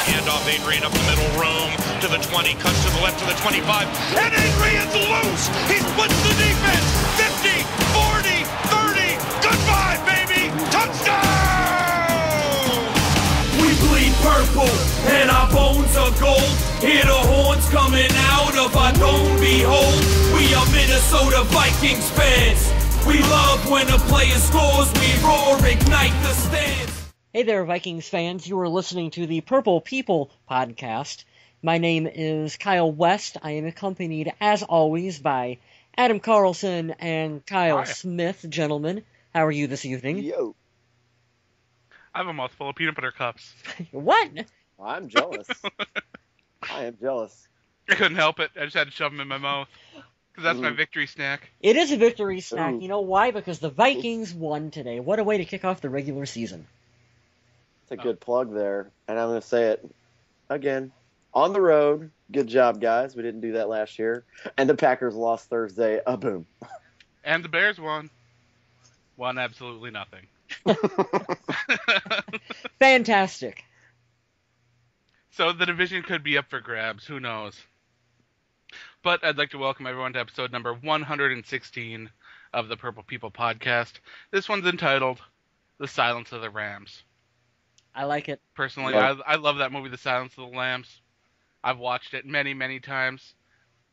Handoff, Adrian up the middle, room to the 20, cuts to the left to the 25, and Adrian's loose! He splits the defense! 50, 40, 30, goodbye, baby! Touchdown! We bleed purple, and our bones are gold. Hear the horns coming out of our dome, behold. We are Minnesota Vikings fans. We love when a player scores, we roar, ignite the stands. Hey there, Vikings fans. You are listening to the Purple People podcast. My name is Kyle West. I am accompanied, as always, by Adam Carlson and Kyle Smith. Gentlemen, how are you this evening? Yo. I have a mouthful of peanut butter cups. What? I'm jealous. I am jealous. I couldn't help it. I just had to shove them in my mouth. Because that's my victory snack. It is a victory snack. Ooh. You know why? Because the Vikings won today. What a way to kick off the regular season. It's a good plug there. And I'm going to say it again. On the road. Good job, guys. We didn't do that last year. And the Packers lost Thursday. Boom. And the Bears won. Won absolutely nothing. Fantastic. So the division could be up for grabs. Who knows? But I'd like to welcome everyone to episode number 116 of the Purple People podcast. This one's entitled The Silence of the Rams. I like it. Personally, I love that movie, The Silence of the Lambs. I've watched it many, many times.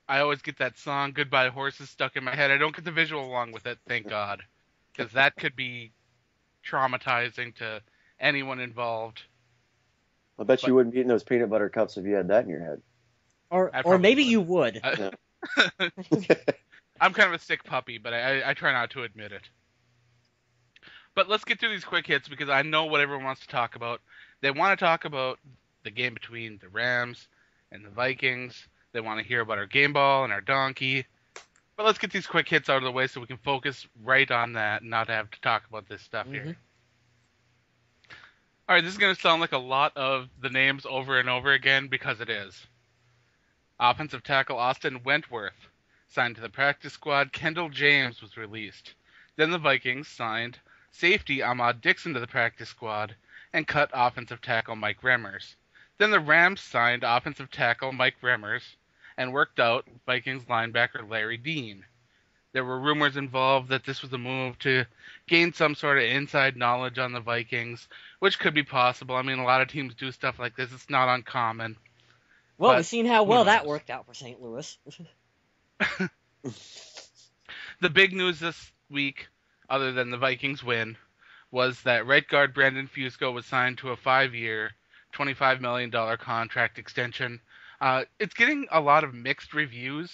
I always get that song, Goodbye Horses, stuck in my head. I don't get the visual along with it, thank God. Because that could be traumatizing to anyone involved. I bet you wouldn't be eating those peanut butter cups if you had that in your head. Or maybe you would. I'm kind of a sick puppy, but I try not to admit it. But let's get through these quick hits because I know what everyone wants to talk about. They want to talk about the game between the Rams and the Vikings. They want to hear about our game ball and our donkey. But let's get these quick hits out of the way so we can focus right on that and not have to talk about this stuff here. All right, this is going to sound like a lot of the names over and over again because it is. Offensive tackle Austin Wentworth signed to the practice squad. Kendall James was released. Then the Vikings signed safety Ahmad Dixon to the practice squad and cut offensive tackle Mike Remmers. Then the Rams signed offensive tackle Mike Remmers and worked out Vikings linebacker Larry Dean. There were rumors involved that this was a move to gain some sort of inside knowledge on the Vikings, which could be possible. I mean, a lot of teams do stuff like this. It's not uncommon. Well, we've seen how well that worked out for St. Louis. The big news this week, other than the Vikings win, was that right guard Brandon Fusco was signed to a 5-year, $25 million contract extension. It's getting a lot of mixed reviews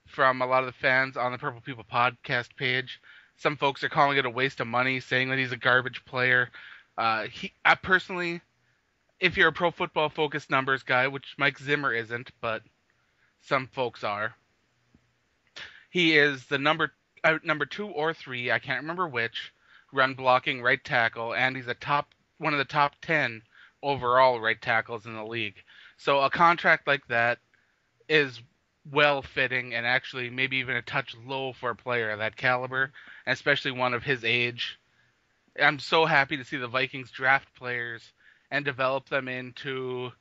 from a lot of the fans on the Purple People podcast page. Some folks are calling it a waste of money, saying that he's a garbage player. I personally, if you're a pro football focused numbers guy, which Mike Zimmer isn't, but some folks are, he is the number 2 or 3, I can't remember which, run blocking right tackle, and he's one of the top 10 overall right tackles in the league. So a contract like that is well fitting and actually maybe even a touch low for a player of that caliber, and especially one of his age. I'm so happy to see the Vikings draft players and develop them into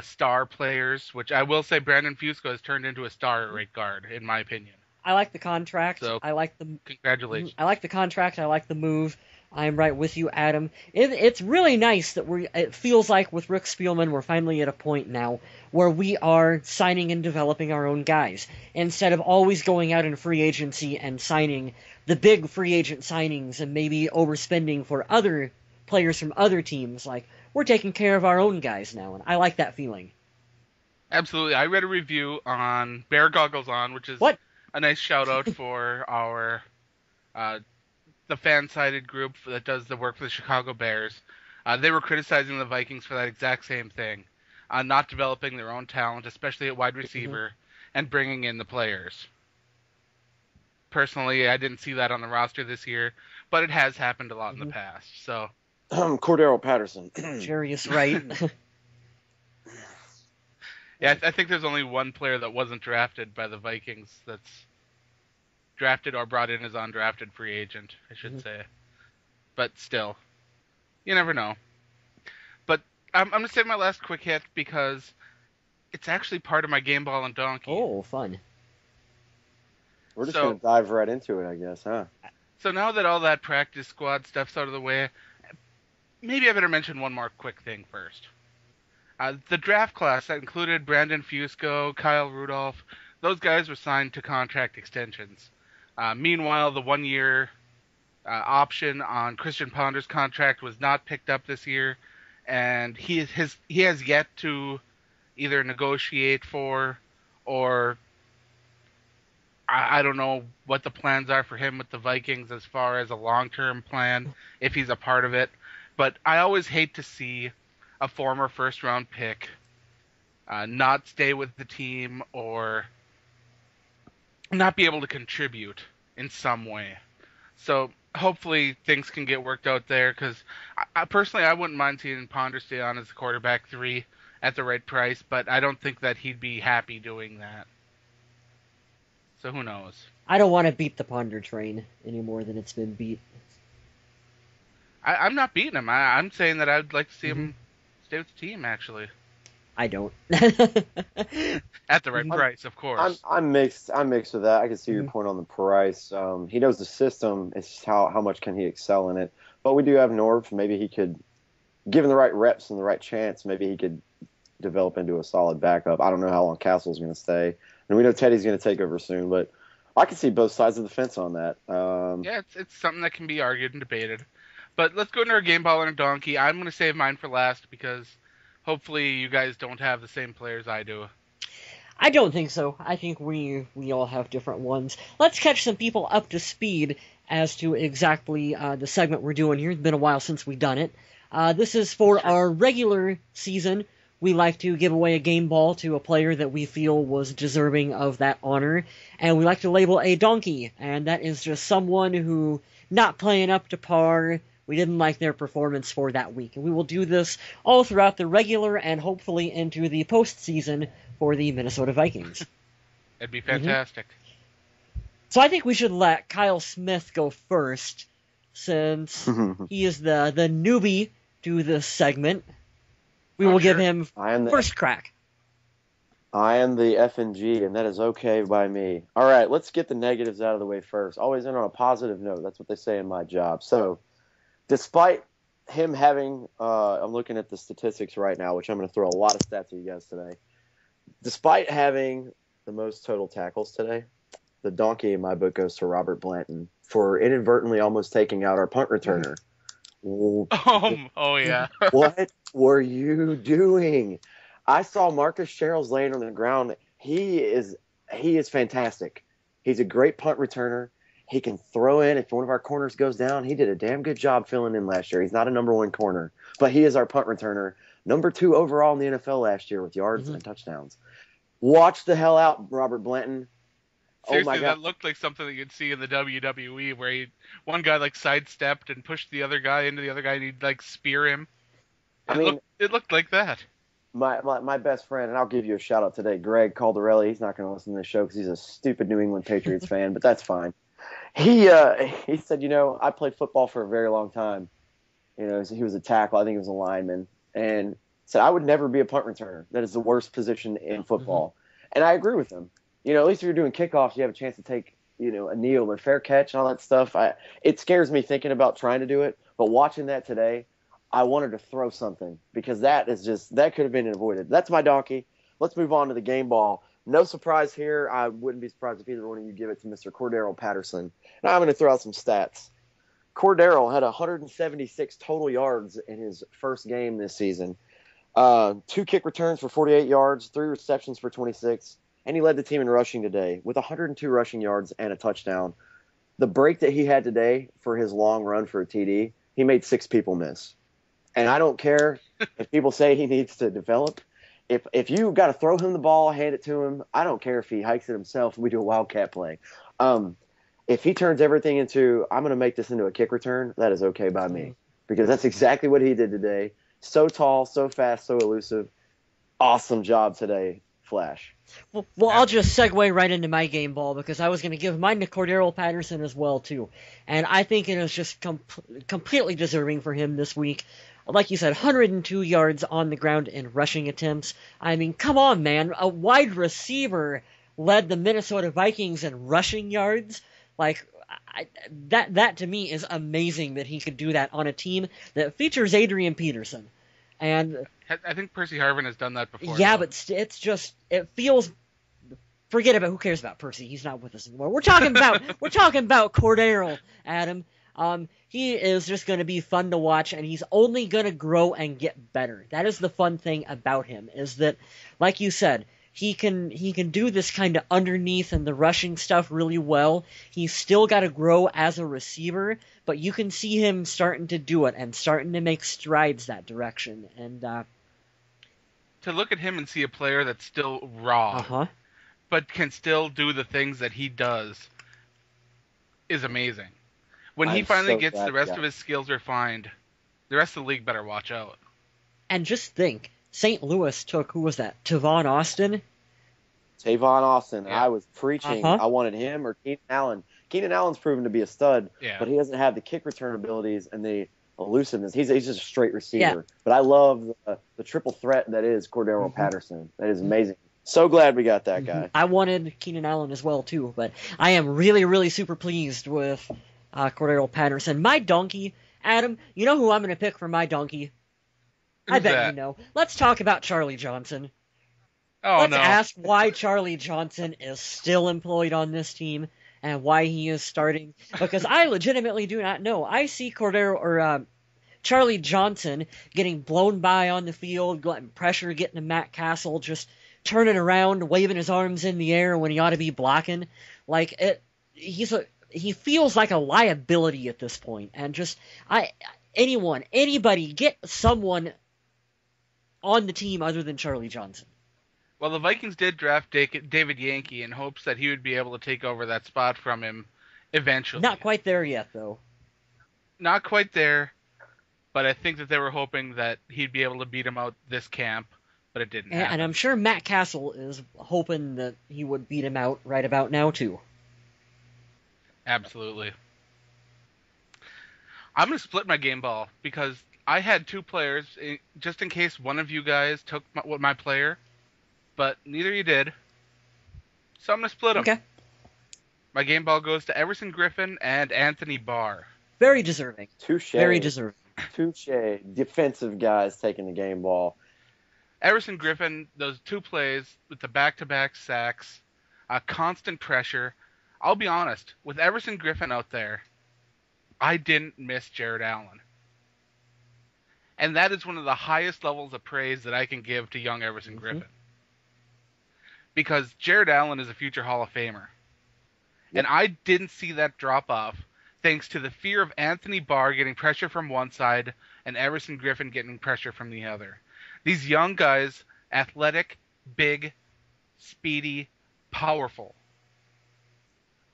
star players, which I will say Brandon Fusco has turned into a star at right guard, in my opinion. I like the contract. So, congratulations. I like the contract. I like the move. I'm right with you, Adam. It's really nice that it feels like with Rick Spielman, we're finally at a point now where we are signing and developing our own guys. Instead of always going out in free agency and signing the big free agent signings and maybe overspending for other players from other teams, like, we're taking care of our own guys now, and I like that feeling. Absolutely. I read a review on Bear Goggles On, which is a nice shout-out for our the fan-sided group that does the work for the Chicago Bears. They were criticizing the Vikings for that exact same thing, not developing their own talent, especially at wide receiver, and bringing in the players. Personally, I didn't see that on the roster this year, but it has happened a lot in the past. So, Cordero Patterson. Jarius Wright. Yeah, I think there's only one player that wasn't drafted by the Vikings that's drafted or brought in as undrafted free agent, I should say. But still, you never know. But I'm going to save my last quick hit because it's actually part of my game ball and donkey. Oh, fun. We're just going to dive right into it, I guess, huh? So now that all that practice squad stuff's out of the way, maybe I better mention one more quick thing first. The draft class that included Brandon Fusco, Kyle Rudolph, those guys were signed to contract extensions. Meanwhile, the one-year option on Christian Ponder's contract was not picked up this year, and he has yet to either negotiate for or I don't know what the plans are for him with the Vikings as far as a long-term plan, if he's a part of it. But I always hate to see a former first-round pick not stay with the team or not be able to contribute in some way. So hopefully things can get worked out there, because I personally, I wouldn't mind seeing Ponder stay on as the quarterback 3 at the right price, but I don't think that he'd be happy doing that. So who knows? I don't want to beat the Ponder train any more than it's been beat. I'm not beating him. I'm saying that I'd like to see him stay with the team, actually. I don't. At the right price, of course. I'm mixed with that. I can see your point on the price. He knows the system. It's just how much can he excel in it. But we do have Norv. Maybe he could, given the right reps and the right chance, maybe he could develop into a solid backup. I don't know how long Castle's going to stay. And we know Teddy's going to take over soon. But I can see both sides of the fence on that. Yeah, it's something that can be argued and debated. But let's go into our game ball and a donkey. I'm going to save mine for last because hopefully you guys don't have the same players I do. I don't think so. I think we all have different ones. Let's catch some people up to speed as to exactly the segment we're doing here. It's been a while since we've done it. This is for our regular season. We like to give away a game ball to a player that we feel was deserving of that honor. And we like to label a donkey. And that is just someone who not playing up to par. We didn't like their performance for that week. And we will do this all throughout the regular and hopefully into the postseason for the Minnesota Vikings. It'd be fantastic. So I think we should let Kyle Smith go first, since he is the newbie to this segment. We will give him first crack. I am the F&G, and that is okay by me. All right, let's get the negatives out of the way first. Always end on a positive note. That's what they say in my job. So, despite him having, I'm looking at the statistics right now, which I'm going to throw a lot of stats at you guys today. Despite having the most total tackles today, the donkey in my book goes to Robert Blanton for inadvertently almost taking out our punt returner. Oh yeah. What were you doing? I saw Marcus Sherrills laying on the ground. He is fantastic. He's a great punt returner. He can throw in if one of our corners goes down. He did a damn good job filling in last year. He's not a number 1 corner, but he is our punt returner. Number 2 overall in the NFL last year with yards and touchdowns. Watch the hell out, Robert Blanton. Seriously, oh my God. That looked like something that you'd see in the WWE where one guy like sidestepped and pushed the other guy into the other guy and he'd like spear him. It looked like that. My best friend, and I'll give you a shout out today, Greg Caldarelli. He's not going to listen to this show because he's a stupid New England Patriots fan, but that's fine. He said, I played football for a very long time. He was a tackle. I think he was a lineman, and said I would never be a punt returner. That is the worst position in football, and I agree with him. At least if you're doing kickoffs, you have a chance to take, a kneel or fair catch and all that stuff. It scares me thinking about trying to do it, but watching that today, I wanted to throw something because that could have been avoided. That's my donkey. Let's move on to the game ball. No surprise here. I wouldn't be surprised if either one of you give it to Mr. Cordero Patterson. Now I'm going to throw out some stats. Cordero had 176 total yards in his first game this season. 2 kick returns for 48 yards, 3 receptions for 26. And he led the team in rushing today with 102 rushing yards and a touchdown. The break that he had today for his long run for a TD, he made 6 people miss. And I don't care if people say he needs to develop. If you got to throw him the ball, hand it to him, I don't care if he hikes it himself and we do a wildcat play. If he turns everything into, I'm going to make this into a kick return, that is okay by me. Because that's exactly what he did today. So tall, so fast, so elusive. Awesome job today, Flash. Well, I'll just segue right into my game ball because I was going to give mine to Cordero Patterson as well, too. And I think it is just completely deserving for him this week. like you said, 102 yards on the ground in rushing attempts. I mean, come on, man. A wide receiver led the Minnesota Vikings in rushing yards. Like, that to me is amazing that he could do that on a team that features Adrian Peterson. And I think Percy Harvin has done that before. yeah, though. but it's just, it feels, forget about, who cares about Percy? He's not with us anymore. We're talking about Cordero, Adam. He is just going to be fun to watch, and he's only going to grow and get better. That is the fun thing about him, is that, like you said, he can do this kind of underneath and the rushing stuff really well. He's still got to grow as a receiver, but you can see him starting to do it and starting to make strides that direction. And to look at him and see a player that's still raw, but can still do the things that he does, is amazing. When he finally gets the rest of his skills refined, the rest of the league better watch out. And just think, St. Louis took, who was that, Tavon Austin? Tavon Austin. Yeah. I was preaching. I wanted him or Keenan Allen. Keenan Allen's proven to be a stud, but he doesn't have the kick return abilities and the elusiveness. He's just a straight receiver. Yeah. But I love the triple threat that is Cordero Patterson. That is amazing. So glad we got that guy. I wanted Keenan Allen as well, too, but I am really, really super pleased with Cordero Patterson. My donkey, Adam, you know who I'm going to pick for my donkey? I bet you know. Let's talk about Charlie Johnson. Let's ask why Charlie Johnson is still employed on this team and why he is starting. Because I legitimately do not know. I see Charlie Johnson getting blown by on the field, letting pressure, getting to Matt Castle, just turning around, waving his arms in the air when he ought to be blocking. Like, he feels like a liability at this point. And just, anybody, get someone on the team other than Charlie Johnson. Well, the Vikings did draft David Yankee in hopes that he would be able to take over that spot from him eventually. Not quite there yet, though. Not quite there, but I think that they were hoping that he'd be able to beat him out this camp, but it didn't happen. And I'm sure Matt Castle is hoping that he would beat him out right about now, too. Absolutely. I'm going to split my game ball because I had two players, just in case one of you guys took my player, but neither of you did. So I'm going to split them. Okay. My game ball goes to Everson Griffin and Anthony Barr. Very deserving. Touche. Very deserving. Touche. Defensive guys taking the game ball. Everson Griffin, those two plays with the back-to-back sacks, constant pressure. I'll be honest, with Everson Griffin out there, I didn't miss Jared Allen. And that is one of the highest levels of praise that I can give to young Everson Griffin. Because Jared Allen is a future Hall of Famer. And I didn't see that drop off thanks to the fear of Anthony Barr getting pressure from one side and Everson Griffin getting pressure from the other. These young guys, athletic, big, speedy, powerful.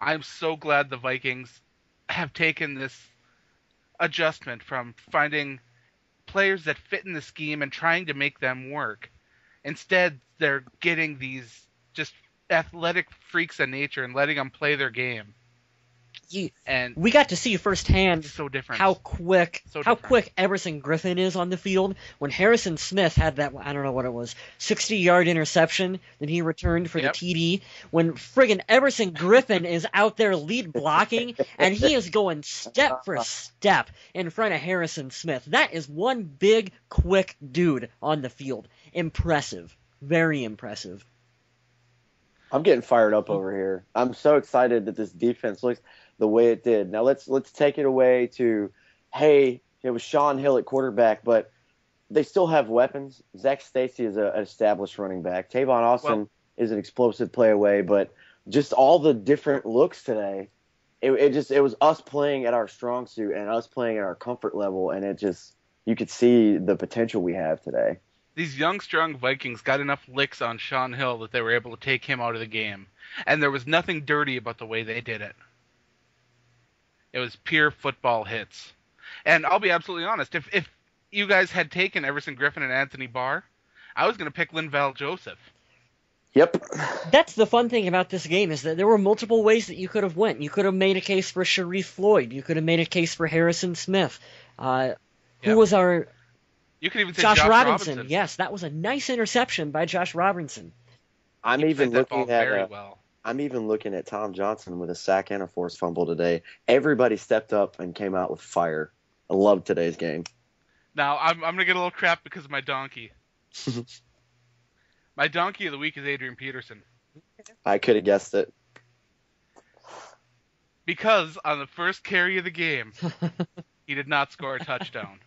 I'm so glad the Vikings have taken this adjustment from finding players that fit in the scheme and trying to make them work. Instead, they're getting these just athletic freaks of nature and letting them play their game. And we got to see firsthand so different. how quick Everson Griffin is on the field. When Harrison Smith had that, I don't know what it was, 60-yard interception that he returned for the TD, when friggin' Everson Griffin is out there lead blocking, and he is going step for step in front of Harrison Smith. That is one big, quick dude on the field. Impressive. Very impressive. I'm getting fired up over here. I'm so excited that this defense looks the way it did. Now let's take it away to, hey, it was Sean Hill at quarterback, but they still have weapons. Zach Stacy is an established running back. Tavon Austin is an explosive play away, but just all the different looks today, it was us playing at our strong suit and us playing at our comfort level, and you could see the potential we have today. These young, strong Vikings got enough licks on Sean Hill that they were able to take him out of the game. And there was nothing dirty about the way they did it. It was pure football hits. And I'll be absolutely honest, if you guys had taken Everson Griffin and Anthony Barr, I was going to pick Linval Joseph. Yep. That's the fun thing about this game, is that there were multiple ways that you could have went. You could have made a case for Sharif Floyd. You could have made a case for Harrison Smith. Who was our You could even say Josh Josh Robinson. Yes, that was a nice interception by Josh Robinson. I'm He even played that ball looking at very well. I'm even looking at Tom Johnson with a sack and a forced fumble today. Everybody stepped up and came out with fire. I love today's game. Now, I'm going to get a little crap because of my donkey. My donkey of the week is Adrian Peterson. I could have guessed it. Because on the first carry of the game, he did not score a touchdown.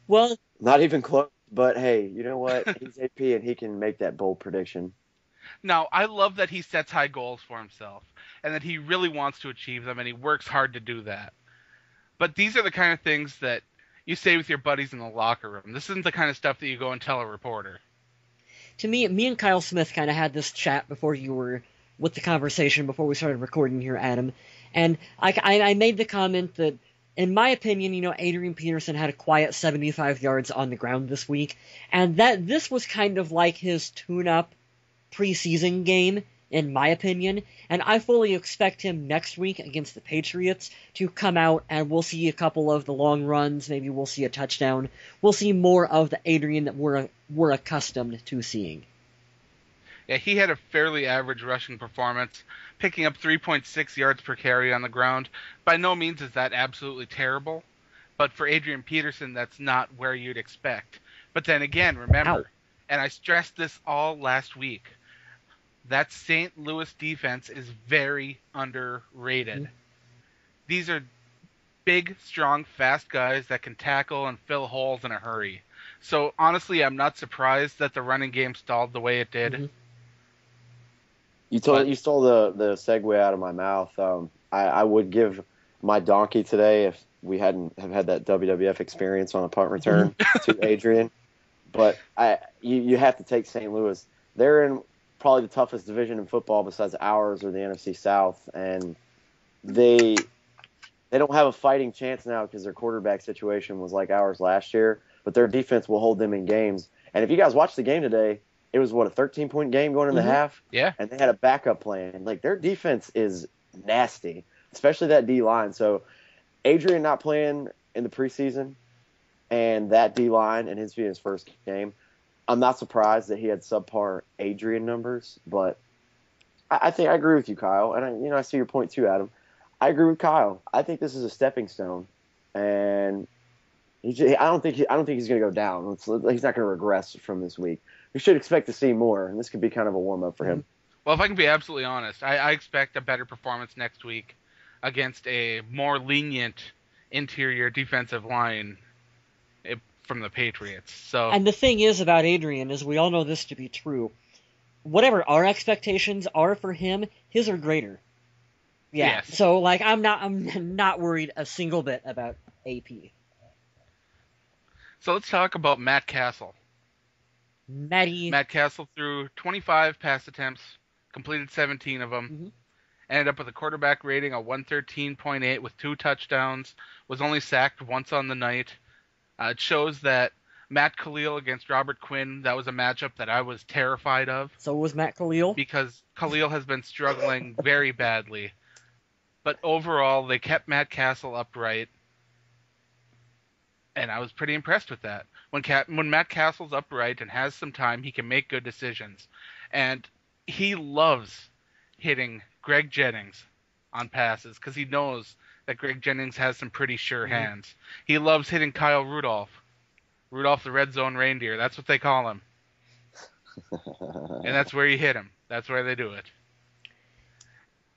Well, Not even close. But hey, you know what? He's AP and he can make that bold prediction. Now, I love that he sets high goals for himself and that he really wants to achieve them and he works hard to do that. But these are the kind of things that you say with your buddies in the locker room. This isn't the kind of stuff that you go and tell a reporter. to me and Kyle Smith kind of had this chat before you were with the conversation, before we started recording here, Adam. And I made the comment that, in my opinion, Adrian Peterson had a quiet 75 yards on the ground this week, and that this was kind of like his tune-up preseason game, in my opinion, and I fully expect him next week against the Patriots to come out and we'll see a couple of the long runs, maybe we'll see a touchdown, we'll see more of the Adrian that we're accustomed to seeing. Yeah, he had a fairly average rushing performance, picking up 3.6 yards per carry on the ground. By no means is that absolutely terrible, but for Adrian Peterson, that's not where you'd expect. But then again, remember, and I stressed this all last week, that St. Louis defense is very underrated. Mm-hmm. These are big, strong, fast guys that can tackle and fill holes in a hurry. So honestly, I'm not surprised that the running game stalled the way it did. Mm-hmm. You stole the segue out of my mouth. I would give my donkey today if we hadn't have had that WWF experience on a punt return to Adrian. But you have to take St. Louis. They're in probably the toughest division in football besides ours or the NFC South, and they don't have a fighting chance now because their quarterback situation was like ours last year. But their defense will hold them in games. And if you guys watched the game today, it was, a 13-point game going in the half? Yeah. And they had a backup plan. Like, their defense is nasty, especially that D-line. So, Adrian not playing in the preseason and that D-line and his being his first game, I'm not surprised that he had subpar Adrian numbers. But I think I agree with you, Kyle. And, I see your point too, Adam. I agree with Kyle. I think this is a stepping stone. And I don't think he's going to go down. He's not going to regress from this week. We should expect to see more, and this could be kind of a warm-up for him. Well, if I can be absolutely honest, I expect a better performance next week against a more lenient interior defensive line from the Patriots. So, and the thing is about Adrian is we all know this to be true. Whatever our expectations are for him, his are greater. Yeah. Yes. So I'm not worried a single bit about AP. So let's talk about Matt Castle. Matt Castle threw 25 pass attempts, completed 17 of them, ended up with a quarterback rating of 113.8 with 2 touchdowns, was only sacked once on the night. It shows that Matt Khalil against Robert Quinn, that was a matchup that I was terrified of. So was Matt Khalil? Because Khalil has been struggling very badly. But overall, they kept Matt Castle upright. And I was pretty impressed with that. When Matt Castle's upright and has some time, he can make good decisions. And he loves hitting Greg Jennings on passes because he knows that Greg Jennings has some pretty sure hands. He loves hitting Kyle Rudolph. Rudolph the Red Zone Reindeer. That's what they call him. And that's where you hit him. That's where they do it.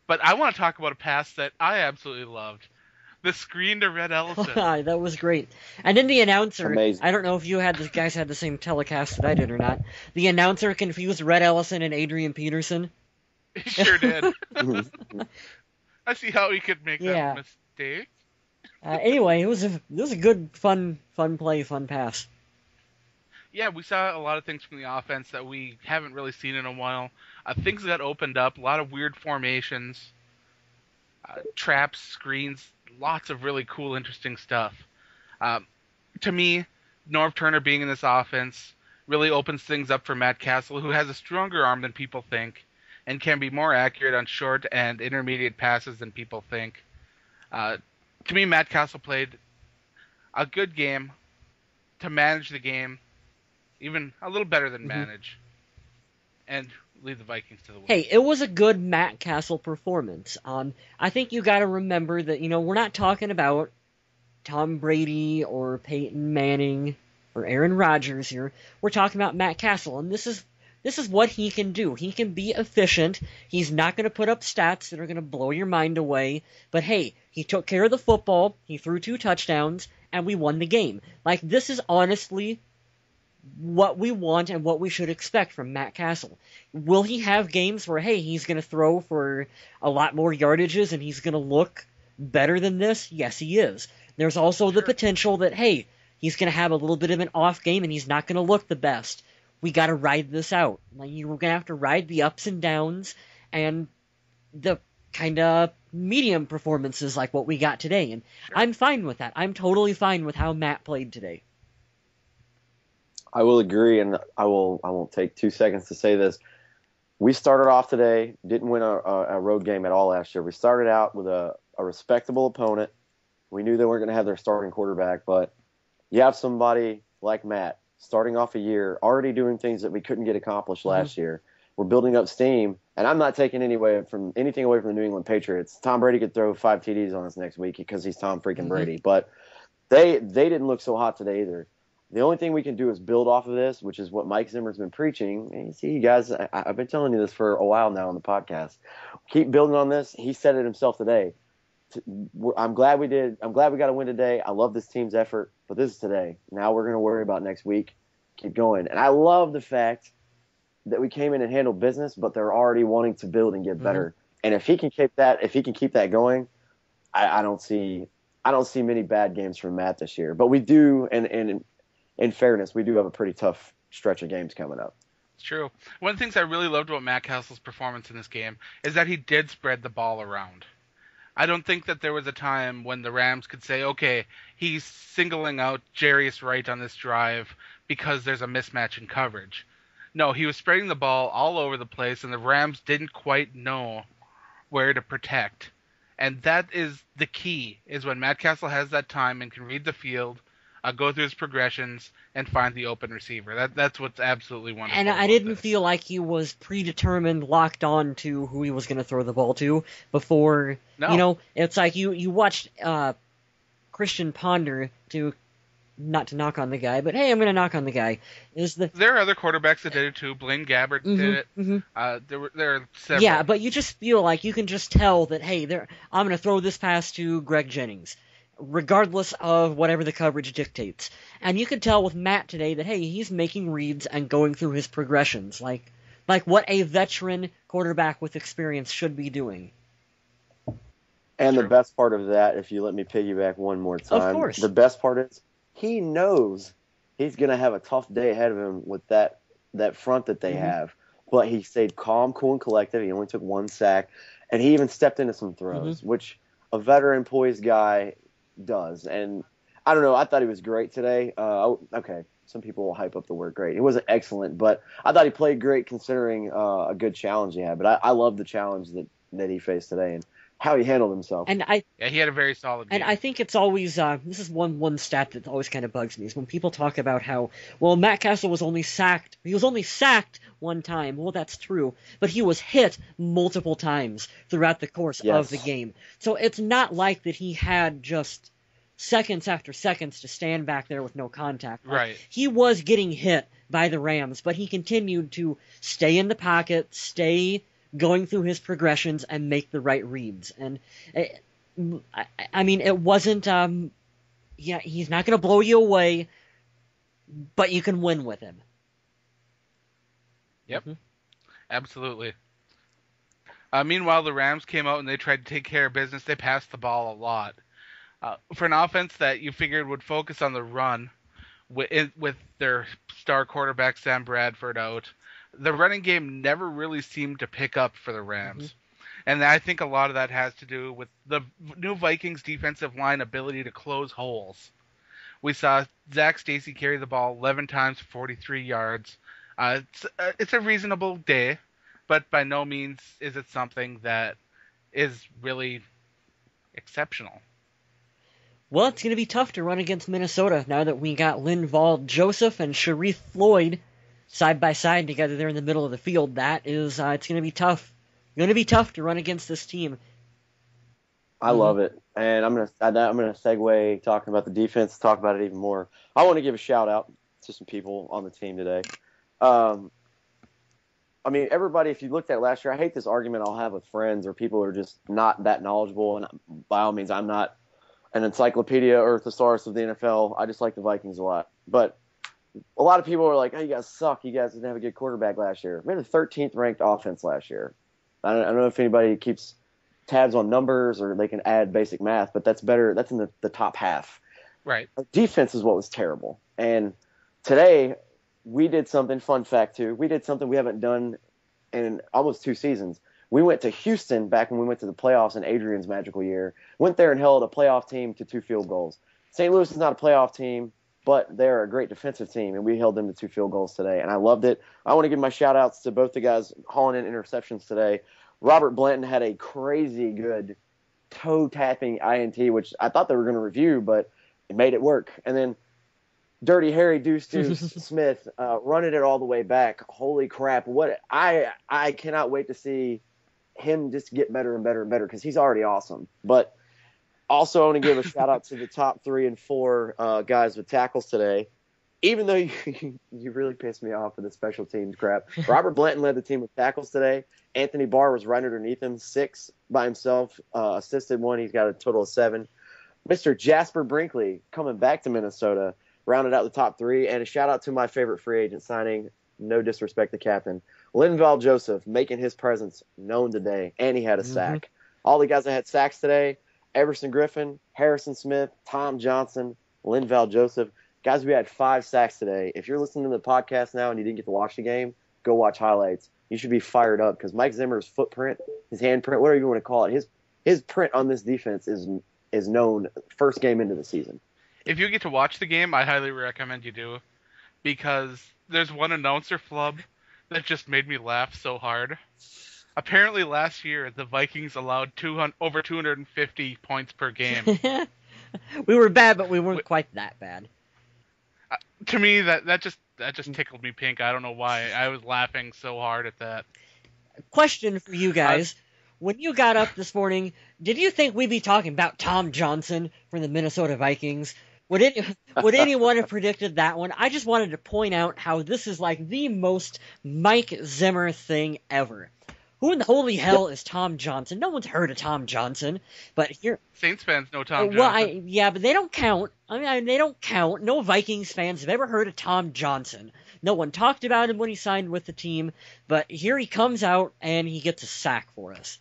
But I want to talk about a pass that I absolutely loved. The screen to Red Ellison. That was great. And then the announcer, amazing. I don't know if you guys had the same telecast that I did or not. The announcer confused Red Ellison and Adrian Peterson. He sure did. I see how he could make that mistake. Anyway, it was a good, fun play, fun pass. Yeah, we saw a lot of things from the offense that we haven't really seen in a while. Things got opened up, a lot of weird formations, traps, screens, lots of really cool, interesting stuff. To me, Norv Turner being in this offense really opens things up for Matt Castle, who has a stronger arm than people think and can be more accurate on short and intermediate passes than people think. To me, Matt Castle played a good game, to manage the game, even a little better than manage, and lead the Vikings to the win. Hey, it was a good Matt Castle performance. I think you got to remember that, we're not talking about Tom Brady or Peyton Manning or Aaron Rodgers here. We're talking about Matt Castle, and this is what he can do. He can be efficient. He's not going to put up stats that are going to blow your mind away. But hey, he took care of the football. He threw 2 touchdowns, and we won the game. Like, this is honestly what we want and what we should expect from Matt Castle. Will he have games where, hey, he's going to throw for a lot more yardages and he's going to look better than this? Yes, he is. There's also the potential that, hey, he's going to have a little bit of an off game and he's not going to look the best. We got to ride this out. Like, you're going to have to ride the ups and downs and the kind of medium performances like what we got today. And I'm fine with that. I'm totally fine with how Matt played today. I will agree, and I won't take 2 seconds to say this. We started off today, didn't win a road game at all last year. We started out with a respectable opponent. We knew they weren't going to have their starting quarterback, but you have somebody like Matt starting off a year, already doing things that we couldn't get accomplished last year. We're building up steam, and I'm not taking anything away from the New England Patriots. Tom Brady could throw 5 TDs on us next week because he's Tom freaking Brady, but they didn't look so hot today either. The only thing we can do is build off of this, which is what Mike Zimmer's been preaching. And you see, you guys, I've been telling you this for a while now on the podcast. Keep building on this. He said it himself today. I'm glad we did. I'm glad we got a win today. I love this team's effort, but this is today. Now we're going to worry about next week. Keep going. And I love the fact that we came in and handled business, but they're already wanting to build and get better. And if he can keep that going, I don't see many bad games from Matt this year. But we do, and in fairness, we do have a pretty tough stretch of games coming up. It's true. One of the things I really loved about Matt Castle's performance in this game is that he did spread the ball around. I don't think that there was a time when the Rams could say, okay, he's singling out Jarius Wright on this drive because there's a mismatch in coverage. No, he was spreading the ball all over the place, and the Rams didn't quite know where to protect. And that is the key, is when Matt Castle has that time and can read the field, go through his progressions, and find the open receiver. That's what's absolutely wonderful. And I didn't feel like he was predetermined, locked on to who he was going to throw the ball to before. No. It's like you watched Christian Ponder not to knock on the guy, but hey, I'm going to knock on the guy. There are other quarterbacks that did it too. Blaine Gabbert did it. There are several. Yeah, but you just feel like you can just tell that, hey, I'm going to throw this pass to Greg Jennings, regardless of whatever the coverage dictates. And you could tell with Matt today that, hey, he's making reads and going through his progressions, like what a veteran quarterback with experience should be doing. And the best part of that, if you let me piggyback one more time, of course, the best part is he knows he's going to have a tough day ahead of him with that front that they have. But he stayed calm, cool, and collected. He only took 1 sack, and he even stepped into some throws, which a veteran poised guy does. And I don't know, I thought he was great today. Okay, some people will hype up the word great. He wasn't excellent, but I thought he played great considering a good challenge he had. But I love the challenge that he faced today and how he handled himself. And he had a very solid game. And I think it's always this is one stat that always kind of bugs me, is when people talk about how, well, Matt Castle was only sacked 1 time. Well, that's true, but he was hit multiple times throughout the course of the game. So it's not like that he had just seconds after seconds to stand back there with no contact. Right. He was getting hit by the Rams, but he continued to stay in the pocket, stay going through his progressions, and make the right reads. And I mean, it wasn't he's not going to blow you away, but you can win with him. Yep. Absolutely. Meanwhile, the Rams came out and they tried to take care of business. They passed the ball a lot. For an offense that you figured would focus on the run with their star quarterback Sam Bradford out, the running game never really seemed to pick up for the Rams. And I think a lot of that has to do with the new Vikings defensive line ability to close holes. We saw Zach Stacy carry the ball 11 times for 43 yards. It's a reasonable day, but by no means is it something that is really exceptional. Well, it's going to be tough to run against Minnesota now that we got Linval Joseph and Sharif Floyd side by side together there in the middle of the field. That is, it's going to be tough. Going to be tough to run against this team. I love it, and I'm gonna segue talking about the defense. Talk about it even more. I want to give a shout out to some people on the team today. I mean, everybody, if you looked at last year, I hate this argument I'll have with friends or people who are just not that knowledgeable. And by all means, I'm not an encyclopedia or thesaurus of the NFL. I just like the Vikings a lot. But a lot of people are like, oh, you guys suck. You guys didn't have a good quarterback last year. We had the 13th ranked offense last year. I don't know if anybody keeps tabs on numbers or they can add basic math, but that's better. That's in the top half. Right. Our defense is what was terrible. And today we did something, fun fact too, we did something we haven't done in almost 2 seasons. We went to Houston back when we went to the playoffs in Adrian's magical year, went there and held a playoff team to 2 field goals. St. Louis is not a playoff team, but they're a great defensive team, and we held them to 2 field goals today, and I loved it. I want to give my shout-outs to both the guys hauling in interceptions today. Robert Blanton had a crazy good toe-tapping INT, which I thought they were going to review, but it made it work. And then Dirty Harry Deuce Smith running it all the way back. Holy crap. What I cannot wait to see him just get better and better and better because he's already awesome. But also I want to give a shout-out to the top 3 and 4 guys with tackles today. Even though you really pissed me off with the special teams crap. Robert Blanton led the team with tackles today. Anthony Barr was right underneath him, 6 by himself, assisted 1. He's got a total of 7. Mr. Jasper Brinkley coming back to Minnesota, rounded out the top 3. And a shout-out to my favorite free agent signing, no disrespect to captain, Linval Joseph, making his presence known today, and he had a sack. All the guys that had sacks today, Everson Griffin, Harrison Smith, Tom Johnson, Linval Joseph. Guys, we had 5 sacks today. If you're listening to the podcast now and you didn't get to watch the game, go watch highlights. You should be fired up because Mike Zimmer's footprint, his handprint, whatever you want to call it, his print on this defense is known first game into the season. If you get to watch the game, I highly recommend you do, because there's one announcer flub that just made me laugh so hard. Apparently last year, the Vikings allowed over 250 points per game. We were bad, but we weren't quite that bad. To me, that just tickled me pink. I don't know why. I was laughing so hard at that. Question for you guys. When you got up this morning, did you think we'd be talking about Tom Johnson from the Minnesota Vikings? Would anyone have predicted that one? I just wanted to point out how this is like the most Mike Zimmer thing ever. Who in the holy hell is Tom Johnson? No one's heard of Tom Johnson, but here Saints fans know Tom Johnson. Well, but they don't count. I mean, they don't count. No Vikings fans have ever heard of Tom Johnson. No one talked about him when he signed with the team, but here he comes out and he gets a sack for us.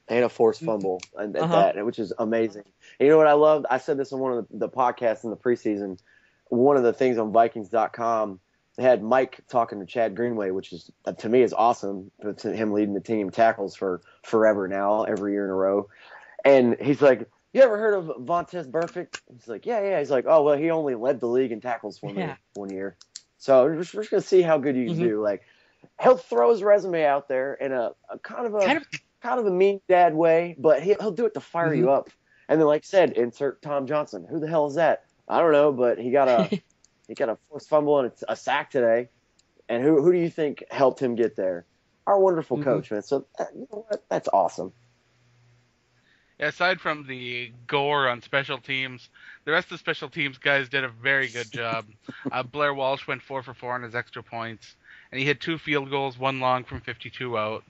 And a forced fumble at that, which is amazing. And you know what I loved? I said this on one of the podcasts in the preseason. One of the things on Vikings.com, they had Mike talking to Chad Greenway, which is to me is awesome. To him leading the team tackles for forever now, every year in a row. And he's like, "You ever heard of Vontaze Burfict?" He's like, "Yeah." He's like, "Oh well, he only led the league in tackles for me one year." So we're just gonna see how good you can do. Like, he'll throw his resume out there in a kind of a mean dad way, but he'll do it to fire you up. And then, like I said, insert Tom Johnson. Who the hell is that? I don't know, but he got a forced fumble and a sack today. And who do you think helped him get there? Our wonderful coach, man. So you know what? That's awesome. Yeah, aside from the gore on special teams, the rest of the special teams guys did a very good job. Blair Walsh went 4 for 4 on his extra points, and he hit 2 field goals, 1 long from 52 out.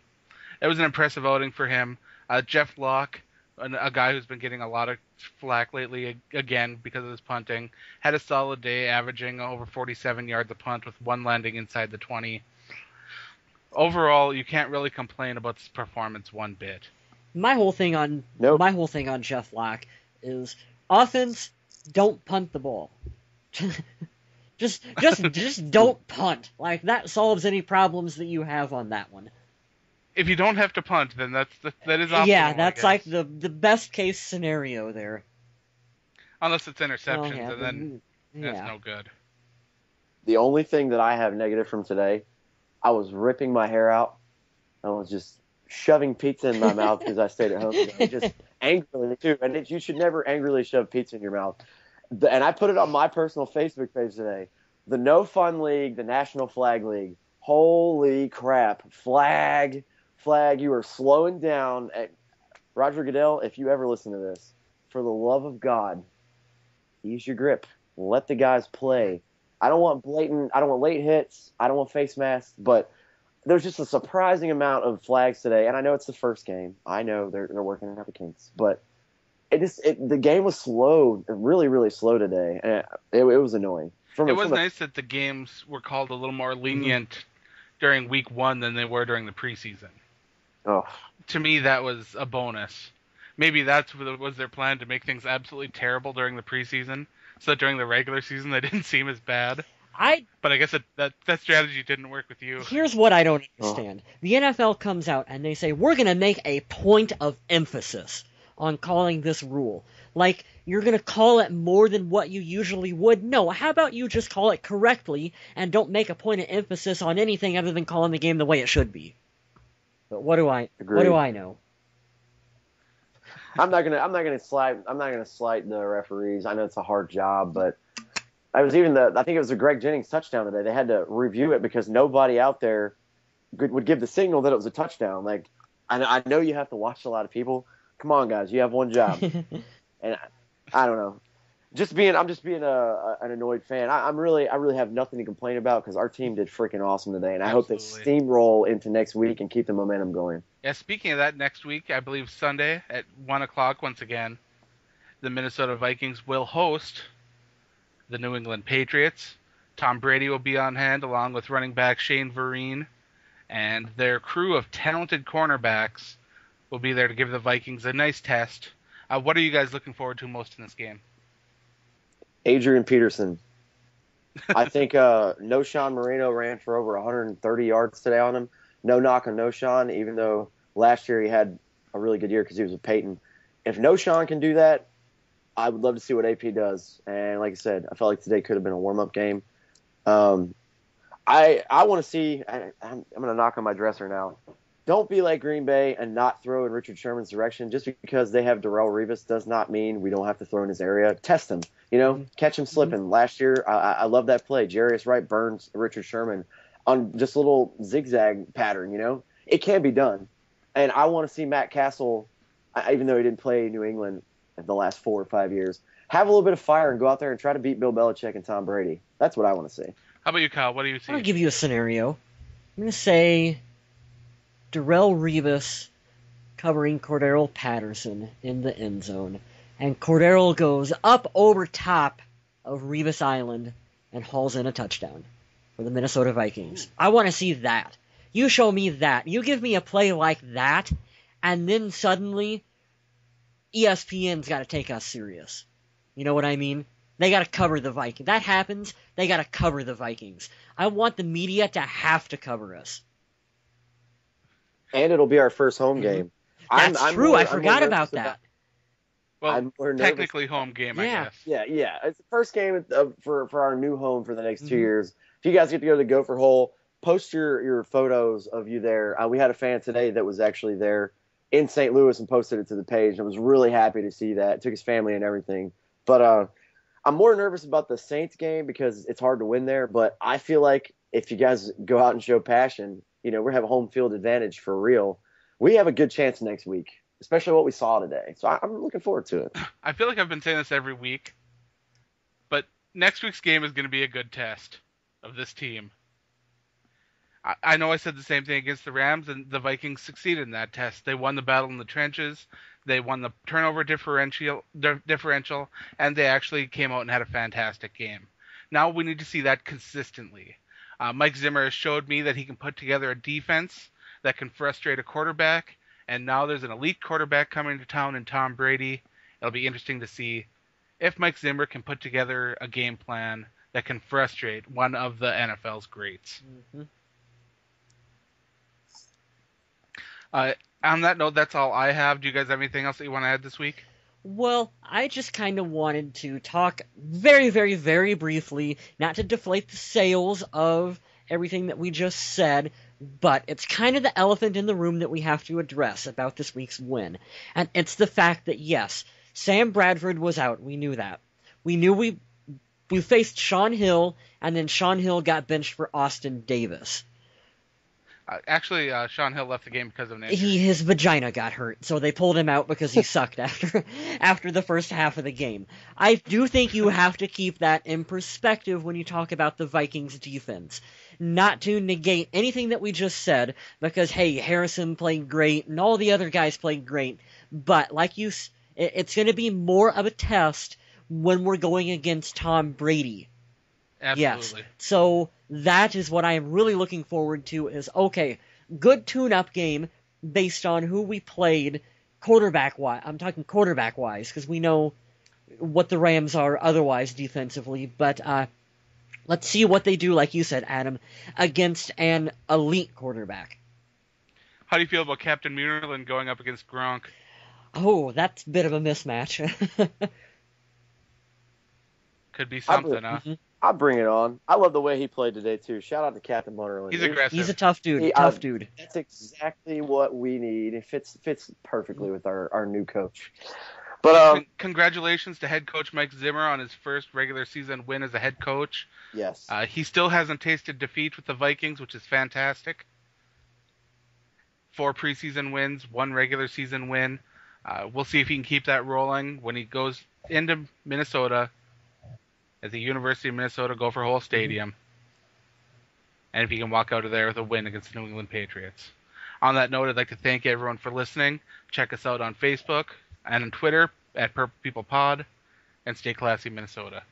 It was an impressive outing for him. Jeff Locke, a guy who's been getting a lot of flack lately, again, because of his punting, had a solid day, averaging over 47 yards a punt with 1 landing inside the 20. Overall, you can't really complain about this performance one bit. My whole thing on Jeff Locke is offense, don't punt the ball. just don't punt. Like, that solves any problems that you have on that one. If you don't have to punt, then that is optimal. Yeah, that's like the best case scenario there. Unless it's interceptions, and then that's no good. The only thing that I have negative from today, I was ripping my hair out. I was just shoving pizza in my mouth because I stayed at home today. angrily too, and you should never angrily shove pizza in your mouth. And I put it on my personal Facebook page today. The No Fun League, the National Flag League. Holy crap! Flag, you are slowing down. Roger Goodell, if you ever listen to this, for the love of God, use your grip. Let the guys play. I don't want late hits. I don't want face masks, but there's just a surprising amount of flags today. And I know it's the first game. I know they're working out the kinks, but the game was slow, really, really slow today. And it was annoying. It was nice that the games were called a little more lenient during week 1 than they were during the preseason. Oh. To me, that was a bonus. Maybe that was their plan, to make things absolutely terrible during the preseason, so that during the regular season they didn't seem as bad. But I guess that strategy didn't work with you. Here's what I don't understand. The NFL comes out and they say, we're going to make a point of emphasis on calling this rule. Like, you're going to call it more than what you usually would? No, how about you just call it correctly and don't make a point of emphasis on anything other than calling the game the way it should be? But what do I know? I'm not gonna slight the referees. I know it's a hard job, but I think it was the Greg Jennings touchdown today. They had to review it because nobody out there would give the signal that it was a touchdown. Like, I know you have to watch a lot of people. Come on, guys, you have one job. And I don't know. I'm just being an annoyed fan. I really have nothing to complain about because our team did freaking awesome today, and I hope they steamroll into next week and keep the momentum going. Yeah, speaking of that, next week, I believe Sunday at 1 o'clock, once again, the Minnesota Vikings will host the New England Patriots. Tom Brady will be on hand along with running back Shane Vereen, and their crew of talented cornerbacks will be there to give the Vikings a nice test. What are you guys looking forward to most in this game? Adrian Peterson. I think Noshawn Marino ran for over 130 yards today on him. No knock on Noshawn, even though last year he had a really good year because he was with Peyton. If Noshawn can do that, I would love to see what AP does. And like I said, I felt like today could have been a warm-up game. I want to see – I'm going to knock on my dresser now. Don't be like Green Bay and not throw in Richard Sherman's direction. Just because they have Darrelle Revis does not mean we don't have to throw in his area. Test him, catch him slipping. Last year, I love that play. Jarius Wright burns Richard Sherman on just a little zigzag pattern, It can be done. And I want to see Matt Castle, even though he didn't play New England in the last 4 or 5 years, have a little bit of fire and go out there and try to beat Bill Belichick and Tom Brady. That's what I want to see. How about you, Kyle? What do you see? I'm going to give you a scenario. I'm going to say Darrelle Revis covering Cordero Patterson in the end zone. And Cordero goes up over top of Revis Island and hauls in a touchdown for the Minnesota Vikings. I want to see that. You show me that. You give me a play like that, and then suddenly ESPN's got to take us serious. You know what I mean? They got to cover the Vikings. That happens, they got to cover the Vikings. I want the media to have to cover us. And it'll be our first home game. That's true. I forgot about that. Well, technically home game, I guess. Yeah. It's the first game for our new home for the next 2 years. If you guys get to go to the Gopher Hole, post your photos of you there. We had a fan today that was actually there in St. Louis and posted it to the page. I was really happy to see that. Took his family and everything. But I'm more nervous about the Saints game because it's hard to win there. But I feel like if you guys go out and show passion, we have a home field advantage for real. We have a good chance next week, especially what we saw today. So I'm looking forward to it. I feel like I've been saying this every week, but next week's game is going to be a good test of this team. I know I said the same thing against the Rams, and the Vikings succeeded in that test. They won the battle in the trenches. They won the turnover differential, and they actually came out and had a fantastic game. Now we need to see that consistently. Mike Zimmer has showed me that he can put together a defense that can frustrate a quarterback, and now there's an elite quarterback coming to town in Tom Brady. It'll be interesting to see if Mike Zimmer can put together a game plan that can frustrate one of the NFL's greats. Mm-hmm. On that note, that's all I have. Do you guys have anything else that you want to add this week? Well, I just kind of wanted to talk very, very, very briefly, not to deflate the sales of everything that we just said, but it's kind of the elephant in the room that we have to address about this week's win. And it's the fact that, yes, Sam Bradford was out. We knew that. We knew we faced Sean Hill, and then Sean Hill got benched for Austin Davis. Actually, Sean Hill left the game because of an injury. His vagina got hurt, so they pulled him out because he sucked after the first half of the game. I do think you have to keep that in perspective when you talk about the Vikings defense. Not to negate anything that we just said, because, hey, Harrison played great, and all the other guys played great, but it's going to be more of a test when we're going against Tom Brady. Absolutely. Yes. So that is what I am really looking forward to is, okay, good tune-up game based on who we played quarterback-wise. I'm talking quarterback-wise because we know what the Rams are otherwise defensively. But let's see what they do, like you said, Adam, against an elite quarterback. How do you feel about Captain Munerlin going up against Gronk? Oh, that's a bit of a mismatch. Could be something, huh? Mm-hmm. I'll bring it on. I love the way he played today, too. Shout out to Captain Munnerlin. He's aggressive. He's a tough dude. Dude. That's exactly what we need. It fits perfectly with our new coach. But congratulations to head coach Mike Zimmer on his first regular season win as a head coach. Yes. He still hasn't tasted defeat with the Vikings, which is fantastic. 4 preseason wins, 1 regular season win. We'll see if he can keep that rolling when he goes into Minnesota at the University of Minnesota Gopher Hole Stadium. And if he can walk out of there with a win against the New England Patriots. On that note, I'd like to thank everyone for listening. Check us out on Facebook and on Twitter at Purple People Pod. And stay classy, Minnesota.